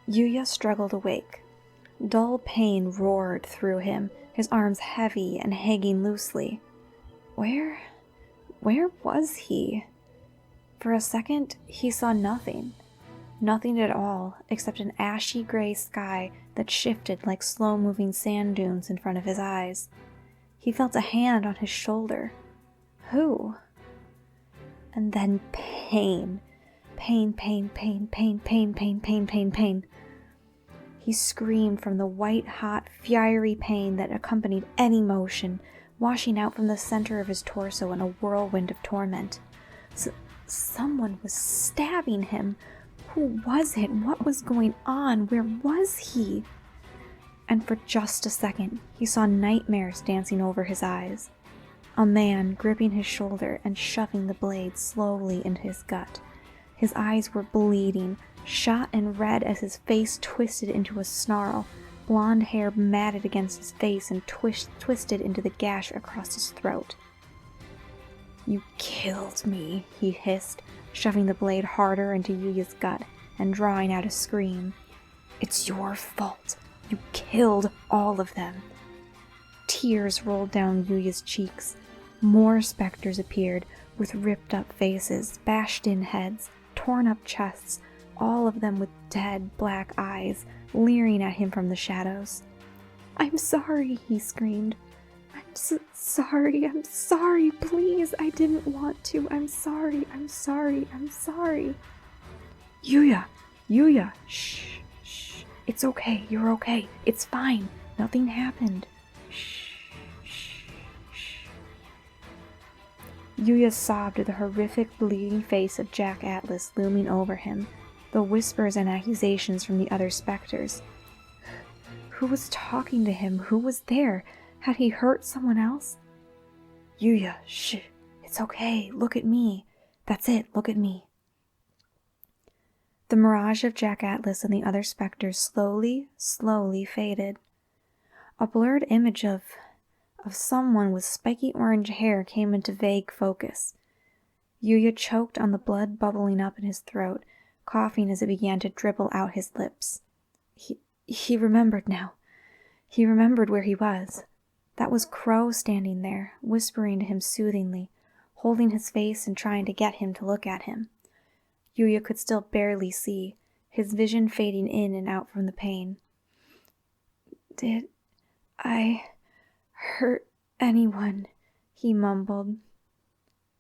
Yuya struggled awake. Dull pain roared through him, his arms heavy and hanging loosely. Where was he? For a second, he saw nothing. Nothing at all, except an ashy gray sky that shifted like slow-moving sand dunes in front of his eyes. He felt a hand on his shoulder. Who? And then pain. Pain, pain, pain, pain, pain, pain, pain, pain, pain. He screamed from the white-hot, fiery pain that accompanied any motion, washing out from the center of his torso in a whirlwind of torment. Someone was stabbing him. Who was it? What was going on? Where was he? And for just a second, he saw nightmares dancing over his eyes. A man gripping his shoulder and shoving the blade slowly into his gut. His eyes were bleeding, shot and red as his face twisted into a snarl, blonde hair matted against his face and twisted into the gash across his throat. "You killed me," he hissed, shoving the blade harder into Yuya's gut and drawing out a scream. "It's your fault. You killed all of them." Tears rolled down Yuya's cheeks. More specters appeared, with ripped-up faces, bashed-in heads, torn-up chests, all of them with dead, black eyes, leering at him from the shadows. "I'm sorry," he screamed. I'm sorry, please, I didn't want to. I'm sorry. Yuya, shh. It's okay, you're okay. It's fine. Nothing happened. Shh. Yuya sobbed at the horrific, bleeding face of Jack Atlas looming over him, the whispers and accusations from the other specters. Who was talking to him? Who was there? Had he hurt someone else? "Yuya, shh. It's okay. Look at me. That's it. Look at me." The mirage of Jack Atlas and the other specters slowly faded. A blurred image of someone with spiky orange hair came into vague focus. Yuya choked on the blood bubbling up in his throat, coughing as it began to dribble out his lips. He remembered now. He remembered where he was. That was Crow standing there, whispering to him soothingly, holding his face and trying to get him to look at him. Yuya could still barely see, his vision fading in and out from the pain. "Did I hurt anyone?" he mumbled.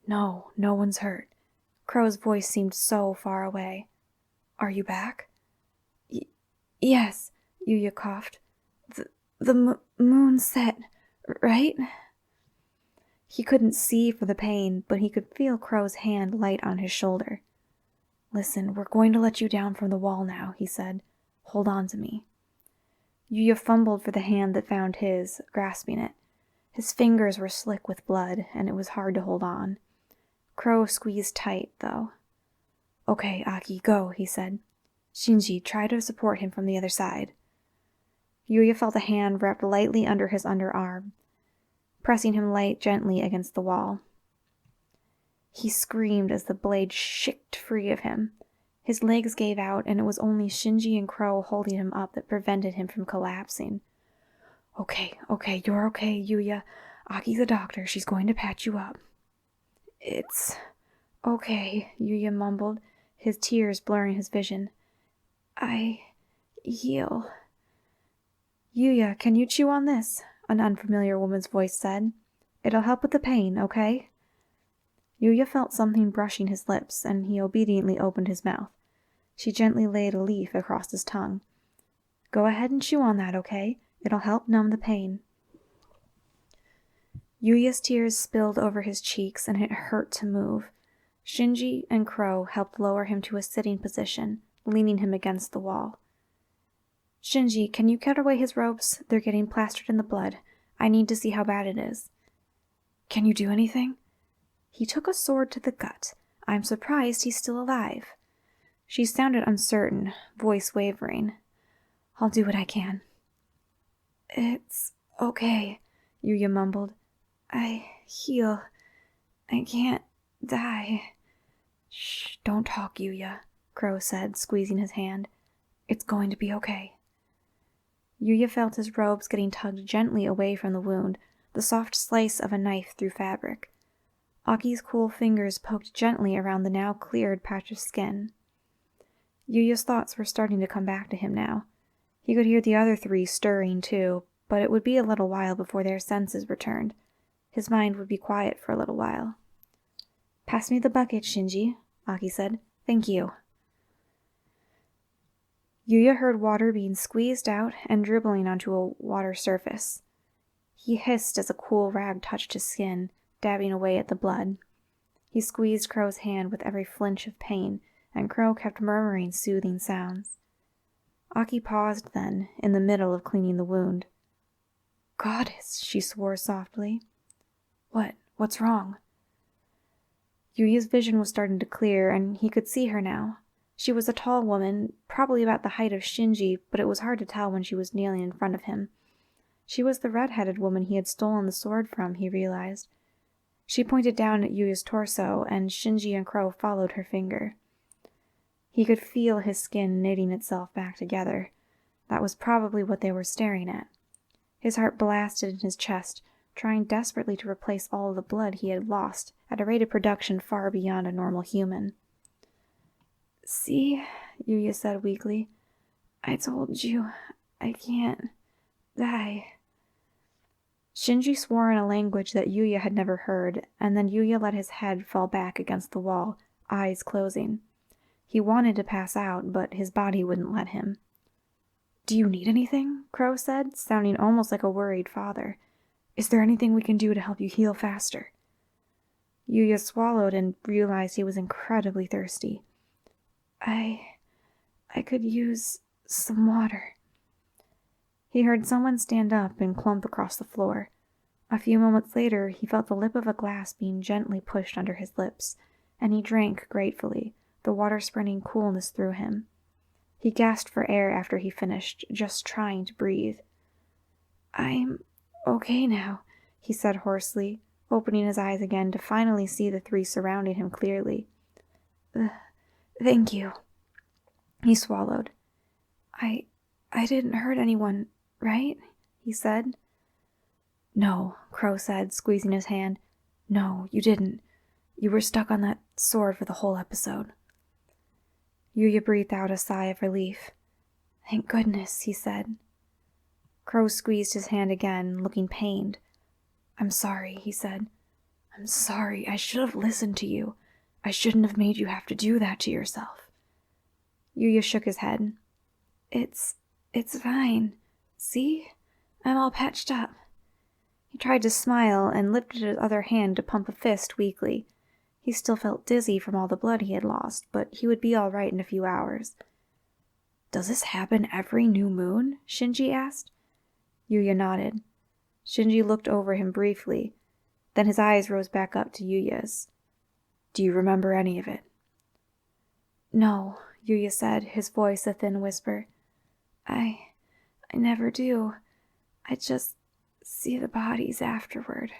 No one's hurt." Crow's voice seemed so far away. "Are you back?" Yes," Yuya coughed. The moon set, right?" He couldn't see for the pain, but he could feel Crow's hand light on his shoulder. "Listen, we're going to let you down from the wall now," he said. "Hold on to me." Yuya fumbled for the hand that found his, grasping it. His fingers were slick with blood, and it was hard to hold on. Crow squeezed tight, though. "Okay, Aki, go," he said. "Shinji, try to support him from the other side." Yuya felt a hand wrapped lightly under his underarm, pressing him gently against the wall. He screamed as the blade shicked free of him. His legs gave out, and it was only Shinji and Crow holding him up that prevented him from collapsing. Okay, you're okay, Yuya. Aki's a doctor. She's going to patch you up." "It's okay," Yuya mumbled, his tears blurring his vision. "I heal." "Yuya, can you chew on this?" an unfamiliar woman's voice said. "It'll help with the pain, okay?" Yuya felt something brushing his lips, and he obediently opened his mouth. She gently laid a leaf across his tongue. "Go ahead and chew on that, okay? It'll help numb the pain." Yuya's tears spilled over his cheeks, and it hurt to move. Shinji and Crow helped lower him to a sitting position, leaning him against the wall. "Shinji, can you cut away his ropes? They're getting plastered in the blood. I need to see how bad it is." "Can you do anything?" "He took a sword to the gut. I'm surprised he's still alive." She sounded uncertain, voice wavering. "I'll do what I can." "It's okay," Yuya mumbled. "I heal. I can't die." "Shh, don't talk, Yuya," Crow said, squeezing his hand. It's going to be okay. Yuya felt his robes getting tugged gently away from the wound, the soft slice of a knife through fabric. Aki's cool fingers poked gently around the now cleared patch of skin. Yuya's thoughts were starting to come back to him now. He could hear the other three stirring too, but it would be a little while before their senses returned. His mind would be quiet for a little while. "Pass me the bucket, Shinji," Aki said. "Thank you." Yuya heard water being squeezed out and dribbling onto a water surface. He hissed as a cool rag touched his skin, dabbing away at the blood. He squeezed Crow's hand with every flinch of pain, and Crow kept murmuring soothing sounds. Aki paused then, in the middle of cleaning the wound. "Goddess," she swore softly. What's wrong?" Yuya's vision was starting to clear, and he could see her now. She was a tall woman, probably about the height of Shinji, but it was hard to tell when she was kneeling in front of him. She was the red-headed woman he had stolen the sword from, he realized. She pointed down at Yuya's torso, and Shinji and Crow followed her finger. He could feel his skin knitting itself back together. That was probably what they were staring at. His heart blasted in his chest, trying desperately to replace all of the blood he had lost at a rate of production far beyond a normal human. "See," Yuya said weakly. "I told you, I can't die." Shinji swore in a language that Yuya had never heard, and then Yuya let his head fall back against the wall, eyes closing. He wanted to pass out, but his body wouldn't let him. "Do you need anything?" Crow said, sounding almost like a worried father. "Is there anything we can do to help you heal faster?" Yuya swallowed and realized he was incredibly thirsty. I could use some water." He heard someone stand up and clump across the floor. A few moments later, he felt the lip of a glass being gently pushed under his lips, and he drank gratefully, the water spreading coolness through him. He gasped for air after he finished, just trying to breathe. "I'm okay now," he said hoarsely, opening his eyes again to finally see the three surrounding him clearly. Thank you." He swallowed. I didn't hurt anyone, right?" he said. "No," Crow said, squeezing his hand. "No, you didn't. You were stuck on that sword for the whole episode." Yuya breathed out a sigh of relief. "Thank goodness," he said. Crow squeezed his hand again, looking pained. "I'm sorry," he said. "I'm sorry. I should have listened to you. I shouldn't have made you have to do that to yourself." Yuya shook his head. It's fine. See? I'm all patched up." He tried to smile and lifted his other hand to pump a fist weakly. He still felt dizzy from all the blood he had lost, but he would be all right in a few hours. "Does this happen every new moon?" Shinji asked. Yuya nodded. Shinji looked over him briefly. Then his eyes rose back up to Yuya's. "Do you remember any of it?" "No," Yuya said, his voice a thin whisper. I never do. I just see the bodies afterward."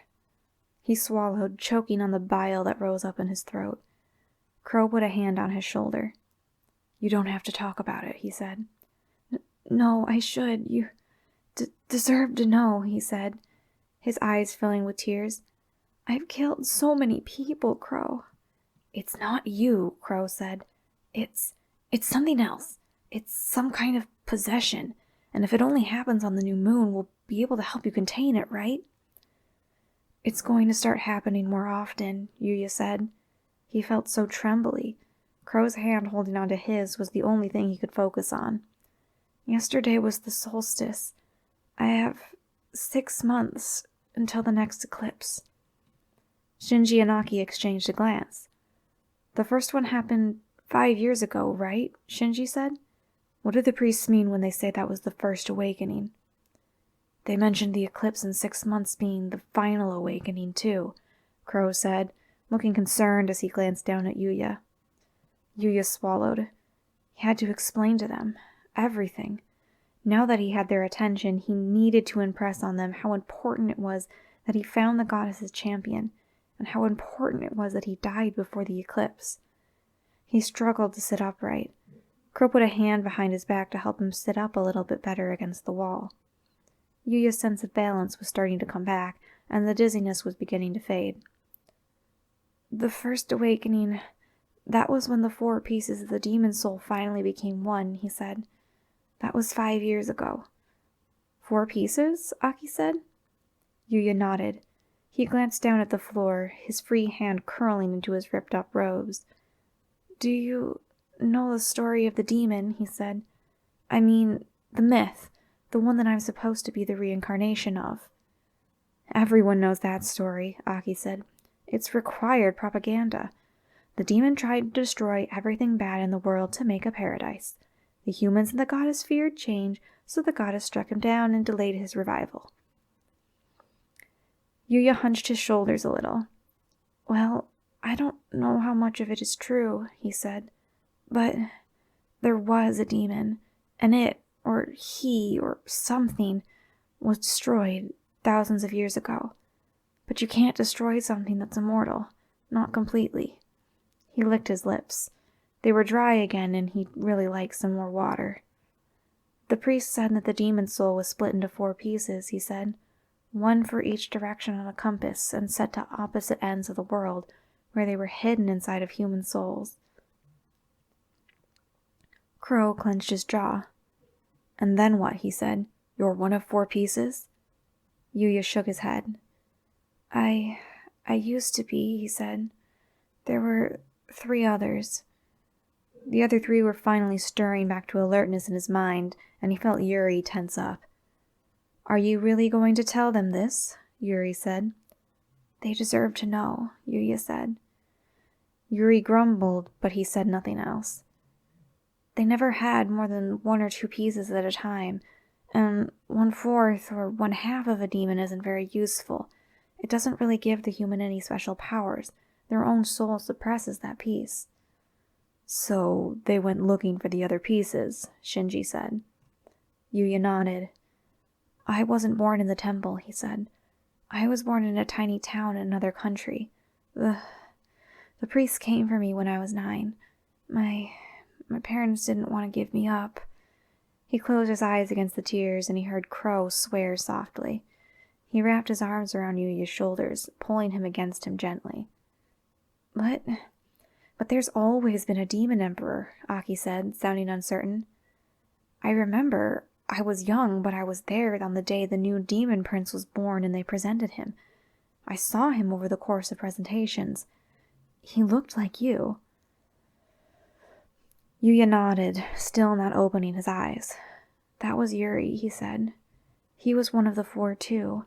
He swallowed, choking on the bile that rose up in his throat. Crow put a hand on his shoulder. "You don't have to talk about it," he said. No, I should. You deserve to know," he said, his eyes filling with tears. "I've killed so many people, Crow." "It's not you," Crow said. It's something else. It's some kind of possession, and if it only happens on the new moon, we'll be able to help you contain it, right?" "It's going to start happening more often," Yuya said. He felt so trembly. Crow's hand holding onto his was the only thing he could focus on. "Yesterday was the solstice. I have 6 months until the next eclipse." Shinji and Aki exchanged a glance. "The first one happened 5 years ago, right?" Shinji said. "What do the priests mean when they say that was the first awakening?" "They mentioned the eclipse in 6 months being the final awakening, too," Crow said, looking concerned as he glanced down at Yuya. Yuya swallowed. He had to explain to them everything. Now that he had their attention, he needed to impress on them how important it was that he found the goddess's champion, and how important it was that he died before the eclipse. He struggled to sit upright. Crow put a hand behind his back to help him sit up a little bit better against the wall. Yuya's sense of balance was starting to come back, and the dizziness was beginning to fade. The first awakening, that was when the 4 pieces of the demon soul finally became one, he said. That was 5 years ago. 4 pieces? Aki said. Yuya nodded. He glanced down at the floor, his free hand curling into his ripped-up robes. Do you know the story of the demon? He said. I mean, the myth, the one that I'm supposed to be the reincarnation of. Everyone knows that story, Aki said. It's required propaganda. The demon tried to destroy everything bad in the world to make a paradise. The humans and the goddess feared change, so the goddess struck him down and delayed his revival. Yuya hunched his shoulders a little. Well, I don't know how much of it is true, he said. But there was a demon, and it, or he, or something, was destroyed thousands of years ago. But you can't destroy something that's immortal. Not completely. He licked his lips. They were dry again, and he'd really like some more water. The priest said that the demon soul was split into 4 pieces, he said. 1 for each direction on a compass, and set to opposite ends of the world, where they were hidden inside of human souls. Crow clenched his jaw. And then what? He said. You're one of 4 pieces? Yuya shook his head. I used to be, he said. There were 3 others. The other 3 were finally stirring back to alertness in his mind, and he felt Yuri tense up. Are you really going to tell them this? Yuri said. They deserve to know, Yuya said. Yuri grumbled, but he said nothing else. They never had more than 1 or 2 pieces at a time, and 1/4 or 1/2 of a demon isn't very useful. It doesn't really give the human any special powers. Their own soul suppresses that piece. So they went looking for the other pieces, Shinji said. Yuya nodded. I wasn't born in the temple, he said. I was born in a tiny town in another country. The priest came for me when I was 9. My parents didn't want to give me up. He closed his eyes against the tears, and he heard Crow swear softly. He wrapped his arms around Yuya's shoulders, pulling him against him gently. But there's always been a demon emperor, Aki said, sounding uncertain. I remember I was young, but I was there on the day the new demon prince was born and they presented him. I saw him over the course of presentations. He looked like you. Yuya nodded, still not opening his eyes. That was Yuri, he said. He was one of the 4 too,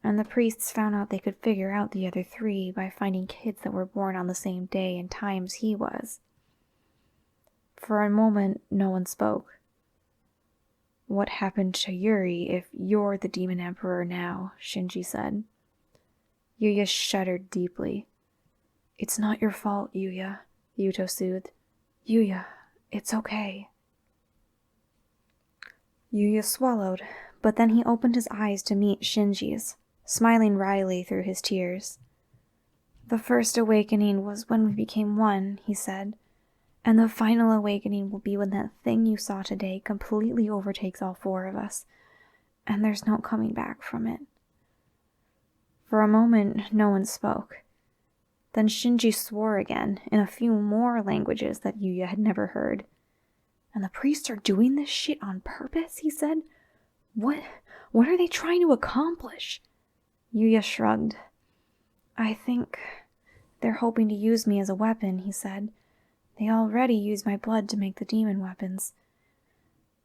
and the priests found out they could figure out the other 3 by finding kids that were born on the same day and times he was. For a moment, no one spoke. What happened to Yuri if you're the demon emperor now? Shinji said. Yuya shuddered deeply. It's not your fault, Yuya, Yuto soothed. Yuya, it's okay. Yuya swallowed, but then he opened his eyes to meet Shinji's, smiling wryly through his tears. The first awakening was when we became one, he said, and the final awakening will be when that thing you saw today completely overtakes all 4 of us, and there's no coming back from it. For a moment, no one spoke. Then Shinji swore again, in a few more languages that Yuya had never heard. And the priests are doing this shit on purpose, he said. What are they trying to accomplish? Yuya shrugged. I think they're hoping to use me as a weapon, he said. They already use my blood to make the demon weapons.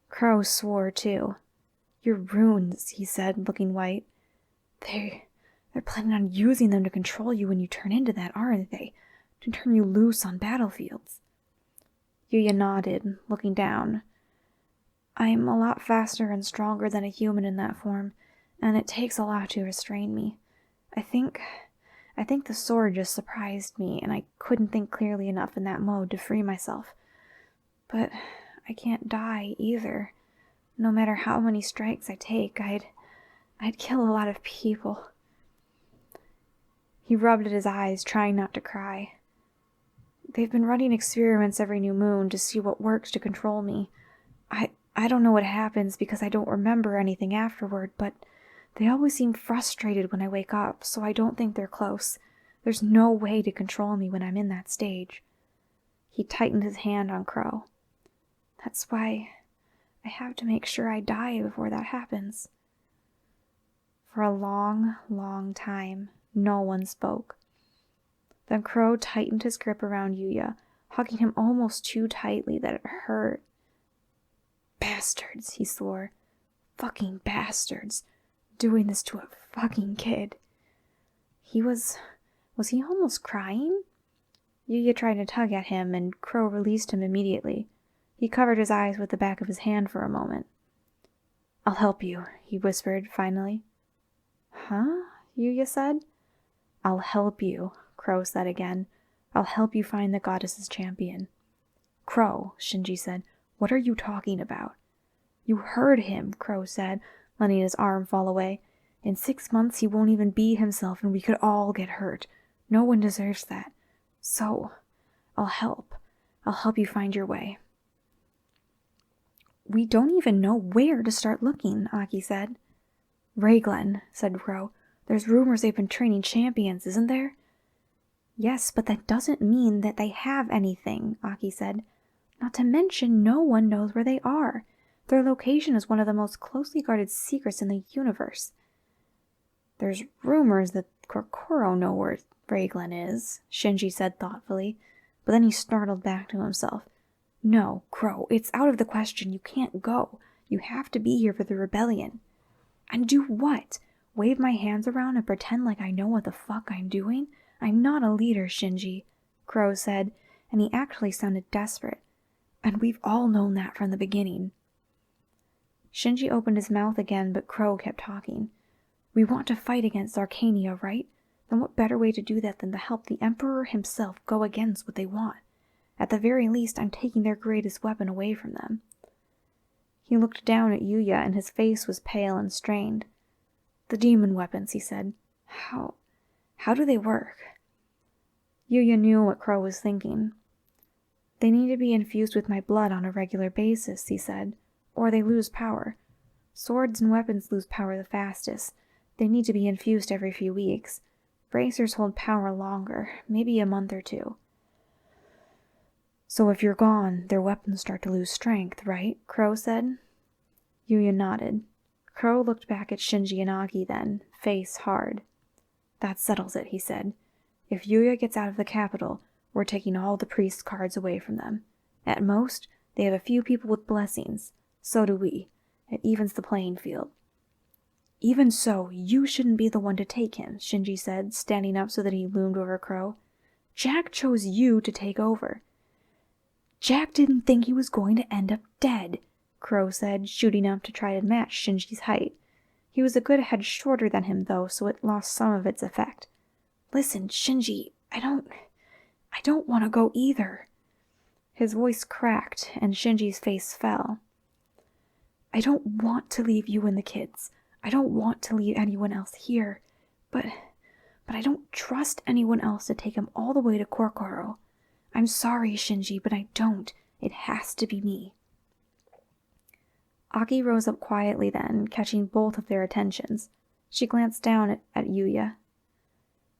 Crow swore too. Your runes, he said, looking white. They're planning on using them to control you when you turn into that, aren't they? To turn you loose on battlefields. Yuya nodded, looking down. I'm a lot faster and stronger than a human in that form, and it takes a lot to restrain me. I think the sword just surprised me, and I couldn't think clearly enough in that mode to free myself. But I can't die either. No matter how many strikes I take, I'd kill a lot of people. He rubbed at his eyes, trying not to cry. They've been running experiments every new moon to see what works to control me. I don't know what happens because I don't remember anything afterward, but they always seem frustrated when I wake up, so I don't think they're close. There's no way to control me when I'm in that stage." He tightened his hand on Crow. "That's why I have to make sure I die before that happens." For a long, long time, no one spoke. Then Crow tightened his grip around Yuya, hugging him almost too tightly that it hurt. "Bastards," he swore. "Fucking bastards. Doing this to a fucking kid." Was he almost crying? Yuya tried to tug at him, and Crow released him immediately. He covered his eyes with the back of his hand for a moment. "I'll help you," he whispered finally. "Huh?" Yuya said. "I'll help you," Crow said again. "I'll help you find the goddess's champion." "Crow," Shinji said, "what are you talking about?" "You heard him," Crow said, letting his arm fall away. "In 6 months he won't even be himself and we could all get hurt. No one deserves that. So, I'll help. I'll help you find your way." "We don't even know where to start looking," Aki said. "Raglan," said Crow. "There's rumors they've been training champions, isn't there?" "Yes, but that doesn't mean that they have anything," Aki said. "Not to mention no one knows where they are. Their location is one of the most closely guarded secrets in the universe." "There's rumors that Kokoro know where Raglan is," Shinji said thoughtfully, but then he startled back to himself. "No, Crow, it's out of the question. You can't go. You have to be here for the rebellion." "And do what? Wave my hands around and pretend like I know what the fuck I'm doing? I'm not a leader, Shinji," Crow said, and he actually sounded desperate. "And we've all known that from the beginning." Shinji opened his mouth again, but Crow kept talking. "We want to fight against Arcania, right? Then what better way to do that than to help the Emperor himself go against what they want? At the very least, I'm taking their greatest weapon away from them." He looked down at Yuya, and his face was pale and strained. "The demon weapons," he said. How do they work?" Yuya knew what Crow was thinking. "They need to be infused with my blood on a regular basis," he said, "or they lose power. Swords and weapons lose power the fastest. They need to be infused every few weeks. Bracers hold power longer, maybe a month or 2. "So if you're gone, their weapons start to lose strength, right?" Crow said. Yuya nodded. Crow looked back at Shinji and Aki then, face hard. "That settles it," he said. "If Yuya gets out of the capital, we're taking all the priest cards away from them. At most, they have a few people with blessings. So do we. It evens the playing field." "Even so, you shouldn't be the one to take him," Shinji said, standing up so that he loomed over Crow. "Jack chose you to take over." "Jack didn't think he was going to end up dead," Crow said, shooting up to try to match Shinji's height. He was a good head shorter than him, though, so it lost some of its effect. "Listen, Shinji, I don't want to go either." His voice cracked, and Shinji's face fell. "I don't want to leave you and the kids. I don't want to leave anyone else here. But I don't trust anyone else to take him all the way to Kokoro. I'm sorry, Shinji, but I don't. It has to be me." Aki rose up quietly then, catching both of their attentions. She glanced down at Yuya.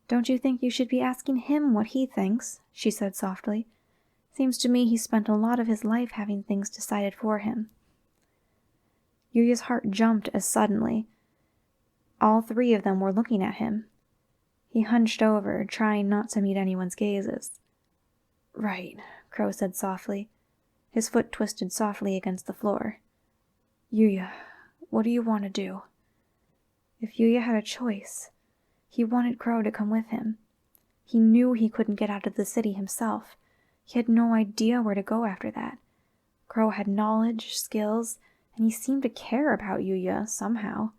"Don't you think you should be asking him what he thinks?" she said softly. "Seems to me he spent a lot of his life having things decided for him." Yuya's heart jumped as suddenly. All 3 of them were looking at him. He hunched over, trying not to meet anyone's gazes. "Right," Crow said softly. His foot twisted softly against the floor. "Yuya, what do you want to do?" If Yuya had a choice, he wanted Crow to come with him. He knew he couldn't get out of the city himself. He had no idea where to go after that. Crow had knowledge, skills, and he seemed to care about Yuya somehow.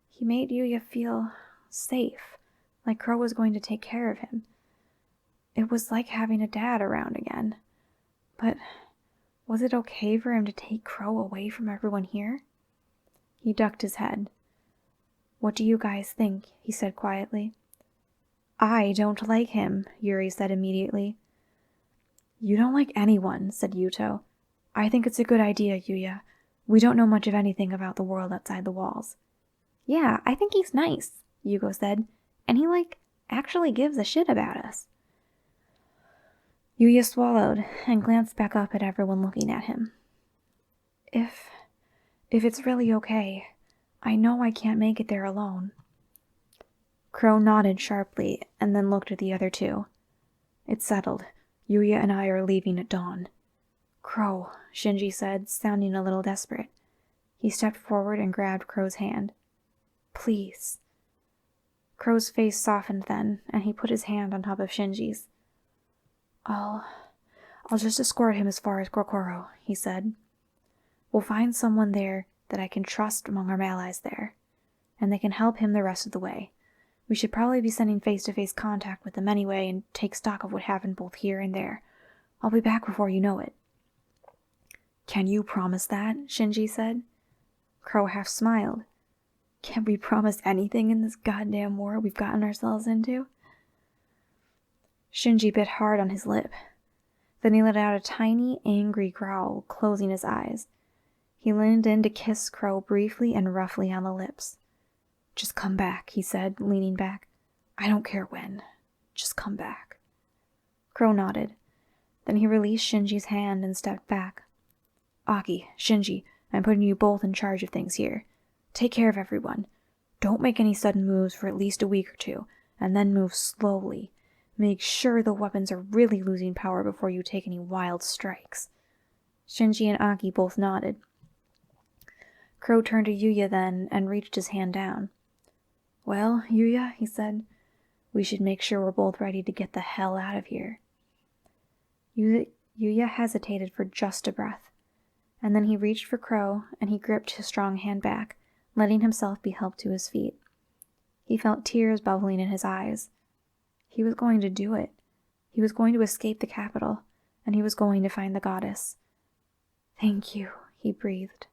He made Yuya feel safe, like Crow was going to take care of him. It was like having a dad around again. But was it okay for him to take Crow away from everyone here? He ducked his head. "What do you guys think?" he said quietly. "I don't like him," Yuri said immediately. You don't like anyone, said Yuto. I think it's a good idea, Yuya. We don't know much of anything about the world outside the walls. Yeah, I think he's nice, Yugo said. And he, actually gives a shit about us. Yuya swallowed and glanced back up at everyone looking at him. If it's really okay, I know I can't make it there alone. Crow nodded sharply and then looked at the other two. It's settled. Yuya and I are leaving at dawn. Crow, Shinji said, sounding a little desperate. He stepped forward and grabbed Crow's hand. Please. Crow's face softened then, and he put his hand on top of Shinji's. I'll just escort him as far as Kokoro, he said. We'll find someone there that I can trust among our allies there, and they can help him the rest of the way. We should probably be sending face-to-face contact with them anyway and take stock of what happened both here and there. I'll be back before you know it. Can you promise that? Shinji said. Crow half smiled. Can't we promise anything in this goddamn war we've gotten ourselves into? Shinji bit hard on his lip. Then he let out a tiny, angry growl, closing his eyes. He leaned in to kiss Crow briefly and roughly on the lips. Just come back, he said, leaning back. I don't care when. Just come back. Crow nodded. Then he released Shinji's hand and stepped back. Aki, Shinji, I'm putting you both in charge of things here. Take care of everyone. Don't make any sudden moves for at least a week or two, and then move slowly. Make sure the weapons are really losing power before you take any wild strikes. Shinji and Aki both nodded. Crow turned to Yuya then and reached his hand down. Well, Yuya, he said, we should make sure we're both ready to get the hell out of here. Yuya hesitated for just a breath, and then he reached for Crow and he gripped his strong hand back, letting himself be helped to his feet. He felt tears bubbling in his eyes. He was going to do it. He was going to escape the capital, and he was going to find the goddess. Thank you, he breathed.